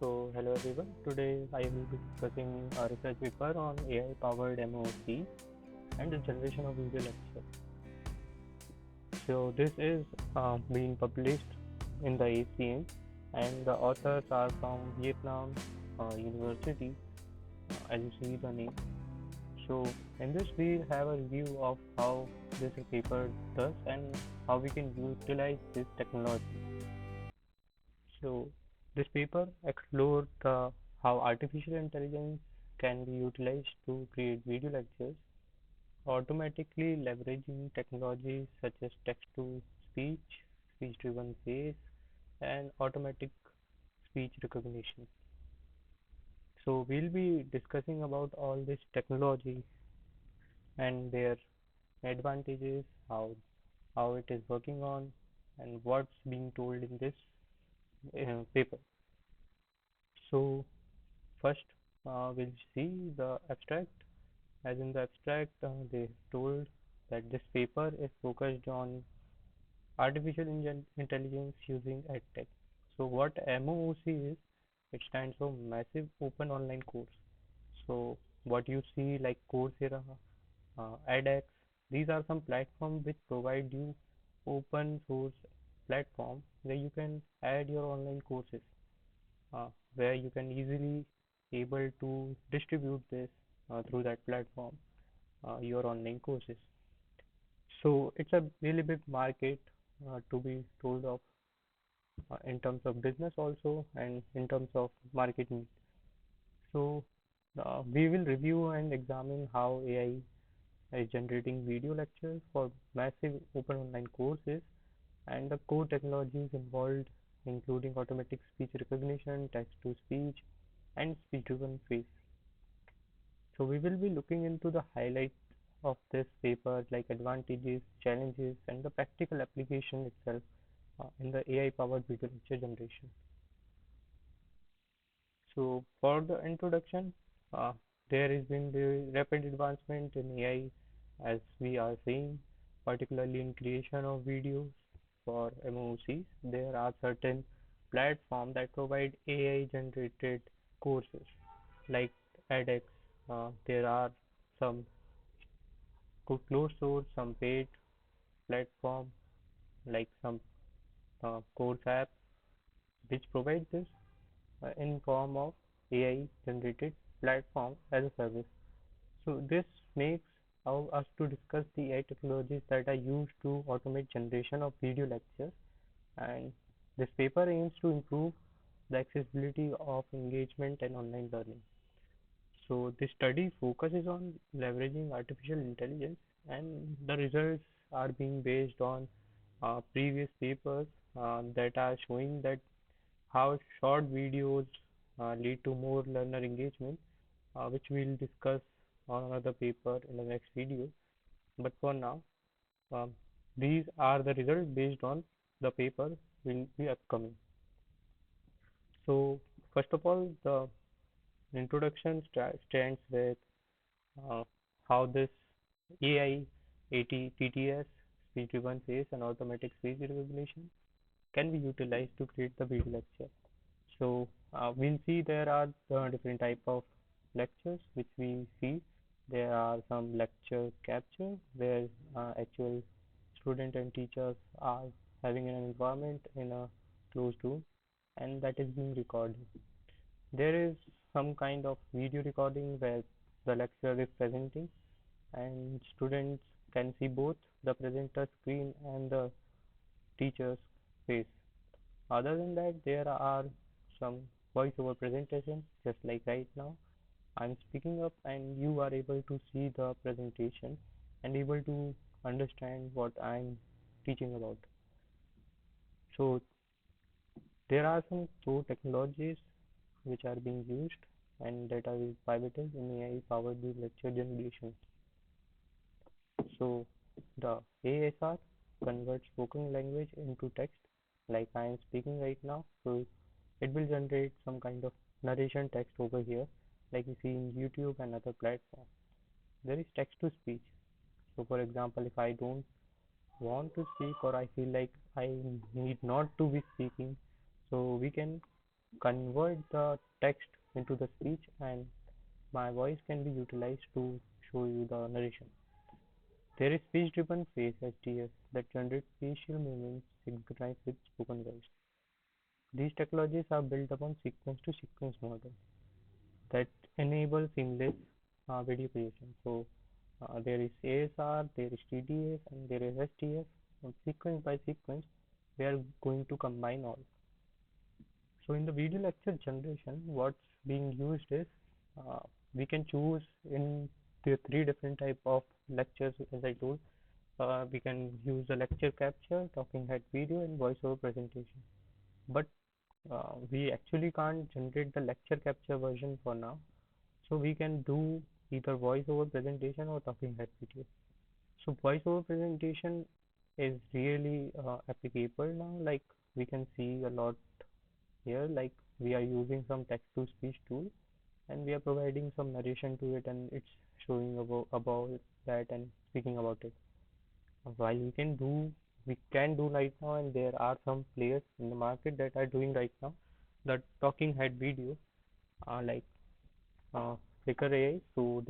Hello everyone. Today I will be discussing a research paper on AI powered MOOCs and the generation of video lecture. This is being published in the ACM, and the authors are from Vietnam University, as you see the name. So, in this, we have a review of how this paper does and how we can utilize this technology. So, this paper explored how artificial intelligence can be utilized to create video lectures, automatically leveraging technologies such as text to speech, speech driven face, and automatic speech recognition. So, we'll be discussing about all this technology and their advantages, how it is working on, and what's being told in this paper. So, first, we'll see the abstract. As in the abstract, they told that this paper is focused on artificial intelligence using EdTech. So what MOOC is, it stands for Massive Open Online Course. So what you see like Coursera, edX, these are some platforms which provide you open source platform where you can add your online courses, where you can easily able to distribute this through that platform, your online courses. So it's a really big market to be told of in terms of business also and in terms of marketing. So we will review and examine how AI is generating video lectures for massive open online courses and the core technologies involved, including automatic speech recognition, text to speech, and speech driven face. So we will be looking into the highlights of this paper like advantages, challenges, and the practical application itself in the AI-powered video lecture generation. So for the introduction, there has been the rapid advancement in AI as we are seeing, particularly in creation of videos for MOOCs. There are certain platforms that provide AI-generated courses like edX. There are some closed source, some paid platform like some course app which provide this in form of AI generated platform as a service. So this makes us to discuss the AI technologies that are used to automate generation of video lectures, and this paper aims to improve the accessibility of engagement and online learning. So this study focuses on leveraging artificial intelligence, and the results are being based on previous papers that are showing that how short videos lead to more learner engagement, which we'll discuss on another paper in the next video. But for now, um, these are the results based on the paper will be upcoming. So first of all, the introduction stands with uh, how this AI, TTS, speech-driven face, and automatic speech recognition can be utilized to create the video lecture. So we'll see there are different type of lectures which we see. There are some lecture capture where actual student and teachers are having an environment in a closed room and that is being recorded. There is some kind of video recording where the lecturer is presenting and students can see both the presenter screen and the teacher's face. Other than that, there are some voice over presentation, just like right now. I'm speaking up and you are able to see the presentation and able to understand what I'm teaching about. So there are some core technologies which are being used and that are pivotal in AI powered lecture generation. So the ASR converts spoken language into text like I am speaking right now. So it will generate some kind of narration text over here like you see in YouTube and other platforms. There is text to speech. So for example, if I don't want to speak or I feel like I need not to be speaking, so we can convert the text into the speech, and my voice can be utilized to show you the narration. There is speech-driven face (SDF) that generates facial movements synchronized with spoken voice. These technologies are built upon sequence-to-sequence model that enable seamless video creation. So there is ASR, there is TDS, and there is SDF. Sequence by sequence, we are going to combine all. So in the video lecture generation, what's being used is uh, we can choose in the three different type of lectures as I told. We can use the lecture capture, talking head video, and voiceover presentation. But we actually can't generate the lecture capture version for now. So we can do either voiceover presentation or talking head video. So voiceover presentation is really applicable now. Like we can see a lot here, like we are using some text to speech tool and we are providing some narration to it and it's showing about that and speaking about it. While we can do right now, and there are some players in the market that are doing right now the talking head video, like uh, Flickr AI. So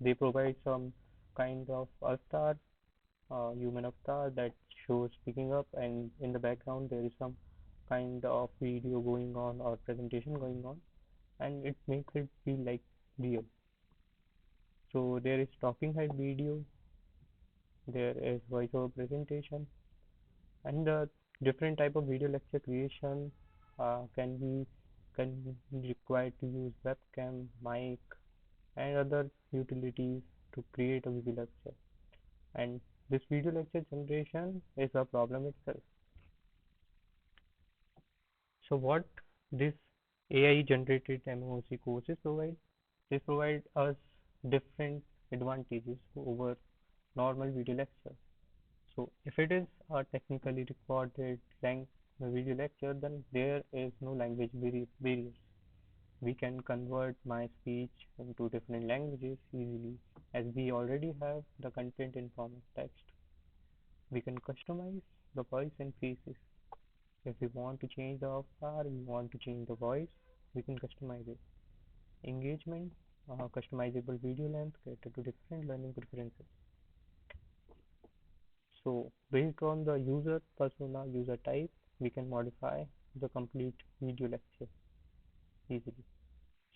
they provide some kind of avatar, human avatar that shows picking up, and in the background there is some kind of video going on or presentation going on, and it makes it feel like real. So there is talking head video, there is voiceover presentation, and the different type of video lecture creation can be required to use webcam, mic, and other utilities to create a video lecture. And this video lecture generation is a problem itself. So what this AI generated MOOC courses provide? They provide us different advantages over normal video lecture. So if it is a technically recorded video lecture, then there is no language barriers. We can convert my speech into different languages easily, as we already have the content in form of text. We can customize the voice and faces. If we want to change the avatar, we want to change the voice, we can customize it. Engagement, customizable video length cater to different learning preferences. So based on the user persona, user type, we can modify the complete video lecture easily.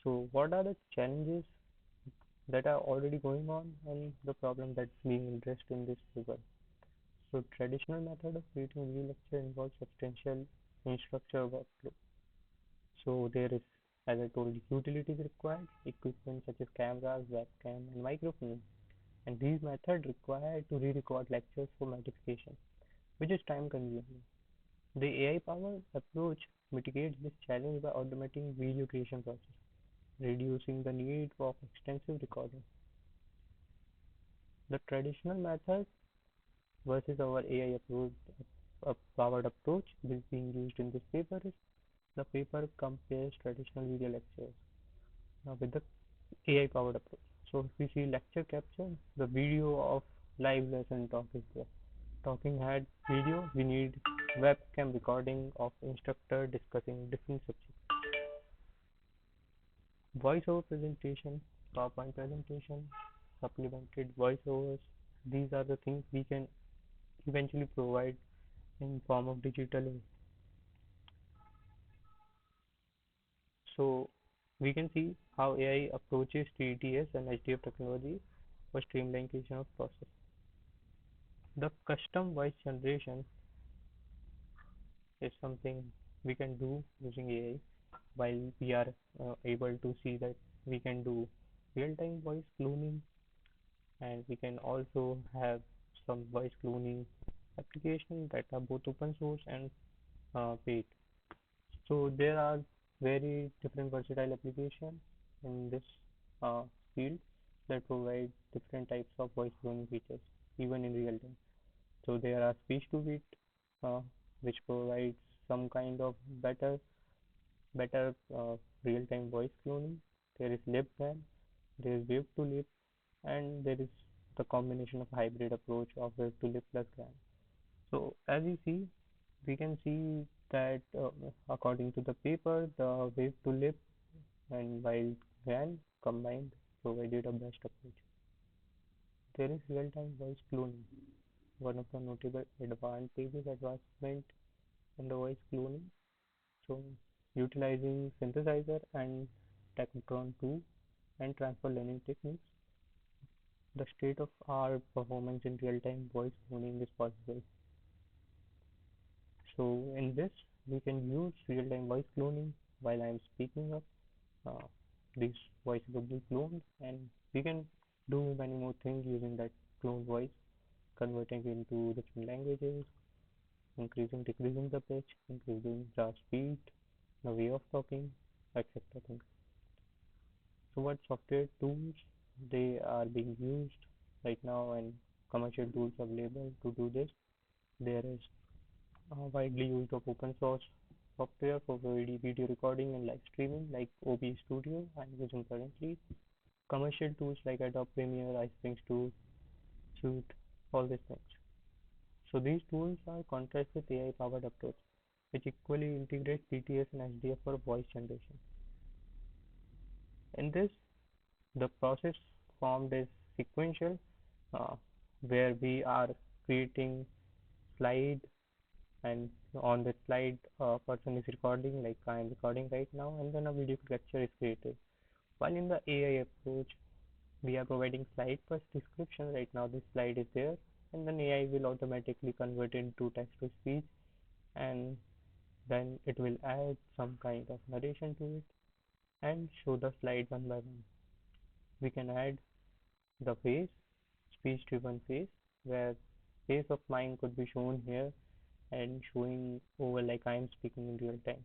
So what are the challenges that are already going on and the problem that's being addressed in this paper? So traditional method of creating video lecture involves substantial infrastructure workflow. So there is, as I told you, utilities required, equipment such as cameras, webcam, and microphone. And these methods require to re-record lectures for notification, which is time consuming. The AI-powered approach mitigates this challenge by automating video creation process, reducing the need for extensive recording. The traditional method versus our AI approach, powered approach is being used in this paper is the paper compares traditional video lectures with the AI powered approach. So if we see lecture capture, the video of live lesson talk is there. Talking head video, we need webcam recording of instructor discussing different subjects. Voiceover presentation, PowerPoint presentation, supplemented voiceovers. These are the things we can eventually provide in form of digital. So we can see how AI approaches TTS and HDF technology for streamlining of process. The custom voice generation is something we can do using AI, while we are able to see that we can do real-time voice cloning, and we can also have some voice cloning applications that are both open source and paid. So there are very different versatile applications in this uh, field that provide different types of voice cloning features even in real time. So there are speech to bit, uh, which provides some kind of better real time voice cloning. There is lip ban, there is wave to lip, and there is the combination of hybrid approach of wave to lip plus GAN. So as you see, we can see that according to the paper, the way to live and wild Nguyen combined provided a best approach. There is real-time voice cloning, one of the notable advancement in the voice cloning. So, utilizing synthesizer and Technotron 2 and transfer learning techniques, the state-of-art performance in real-time voice cloning is possible. So, in this, we can use real-time voice cloning while I am speaking up. Uh, this voice will be cloned, and we can do many more things using that cloned voice, converting into different languages, increasing, decreasing the pitch, increasing the speed, the way of talking, etc. things. So what software tools they are being used right now and commercial tools available to do this. There is widely used of open source software for video recording and live streaming like OBS Studio I'm using currently. Commercial tools like Adobe Premiere, iSpring Studio, Suite, all these things. So these tools are contrast with AI powered approach, which equally integrates PTS and HDF for voice generation. In this, the process formed is sequential, uh, where we are creating slide, and on the slide a person is recording like I am recording right now, and then a video lecture is created. While in the AI approach, we are providing slide first description. Right now this slide is there, and then AI will automatically convert into text to speech, and then it will add some kind of narration to it and show the slide one by one. We can add the face, speech driven face, where face of mine could be shown here and showing over like I am speaking in real time.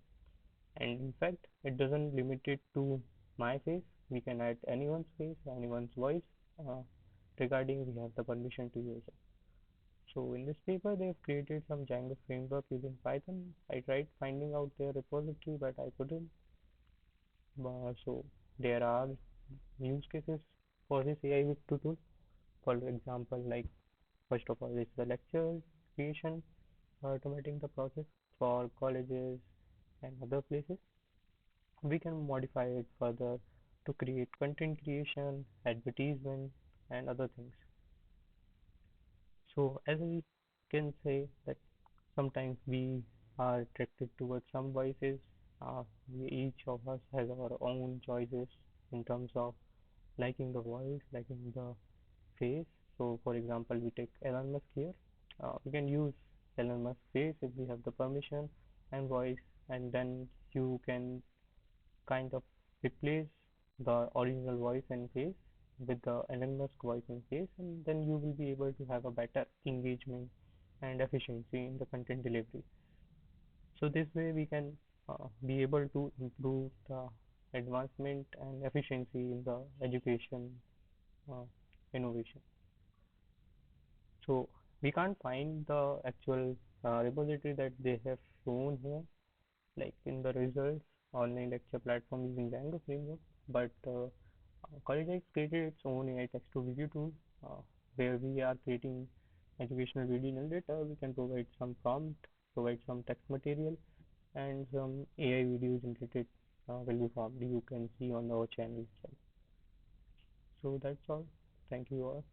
And in fact, it doesn't limit it to my face. We can add anyone's face, anyone's voice. Uh, regarding, we have the permission to use it. So in this paper, they have created some Django framework using Python. I tried finding out their repository, but I couldn't. So there are use cases for this AI tool. For example, like first of all, is the lecture creation, automating the process for colleges and other places. We can modify it further to create content creation, advertisement, and other things. So as we can say that sometimes we are attracted towards some voices. Each of us has our own choices in terms of liking the voice, liking the face. So for example, we take Elon Musk here. We can use Elon Musk face if we have the permission and voice, and then you can kind of replace the original voice and face with the Elon Musk voice and face, and then you will be able to have a better engagement and efficiency in the content delivery. So this way we can be able to improve the advancement and efficiency in the education uh, innovation. So we can't find the actual repository that they have shown here, like in the results online lecture platform using Django framework, but Collegites created its own AI text to video tool where we are creating educational video generator. We can provide some prompt, provide some text material, and some AI video generated will be formed. You can see on our channel itself. So that's all. Thank you all.